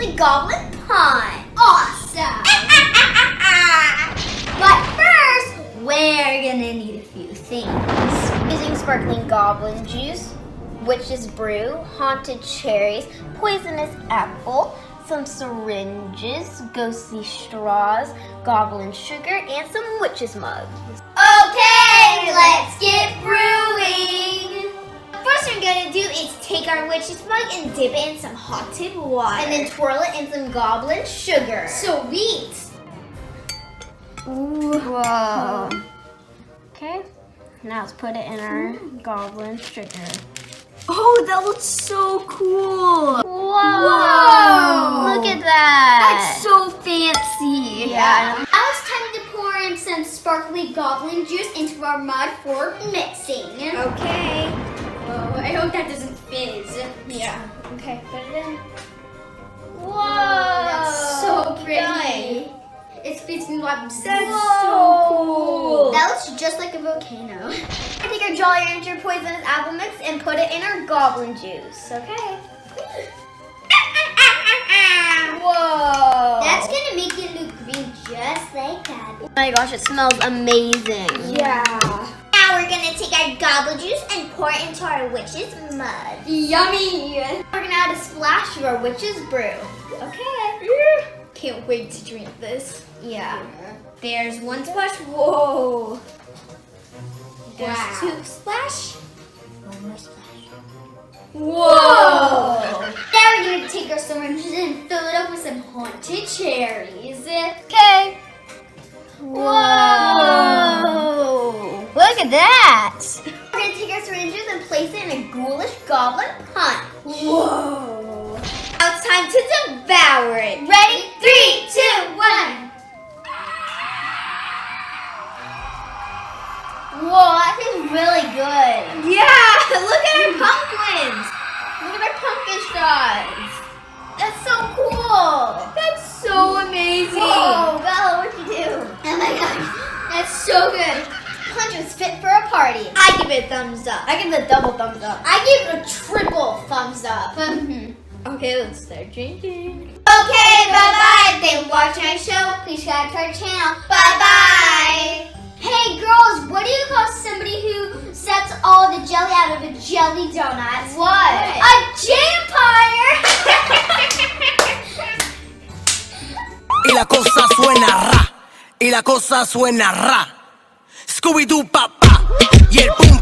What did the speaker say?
Sparkly Goblin Pond. Awesome! But first, we're gonna need a few things. Using sparkling goblin juice, witch's brew, haunted cherries, poisonous apple, some syringes, ghostly straws, goblin sugar, and some witch's mugs. Okay, let's get brewing! First thing we're gonna do is take our witch's mug and dip it in some hot tub water. And then twirl it in some goblin sugar. Sweet! Ooh. Whoa. Okay, now let's put it in our goblin sugar. Oh, that looks so cool! Whoa! Look at that! That's so fancy! Yeah. Now it's time to pour in some sparkly goblin juice into our mug for mixing. Okay. Whoa, I hope that doesn't fizz. Yeah. Okay, put it in. Whoa, that's so pretty. Yay. It's fizzing like That's so so cool. That looks just like a volcano. I take our Jolly Rancher poisonous apple mix and put it in our goblin juice. Okay. Whoa. That's gonna make it look green just like that. Oh my gosh, it smells amazing. Yeah. Now we're gonna take our goblin juice and pour it into our witch's mud. Yummy. We're gonna add a splash of our witch's brew. Okay. Can't wait to drink this. Yeah. There's one splash. Whoa. There's Wow. two splash. One more splash. Whoa. Now we're gonna take our syringes and fill it up with some haunted cherries. Okay. Whoa. Look at that. We're gonna take our syringes and place it in a ghoulish goblin punch. Whoa. Now it's time to devour it. Ready? 3, 2, 1. Whoa, that tastes really good. Yeah, look at our pumpkins. Look at our pumpkin straws. That's so cool. That's so amazing. Whoa, Bella, what'd you do? Oh my gosh. That's so good. Punch was fit for a party. I give it a thumbs up. I give it a double thumbs up. I give it a triple thumbs up. Okay, let's start drinking. Okay, bye-bye. If they watch our show, please subscribe to our channel. Bye-bye. Hey, girls, what do you call somebody who sucks all the jelly out of a jelly donut? What? A vampire! Y la cosa suena ra, y la cosa suena ra. Scooby-Doo papá, y el boom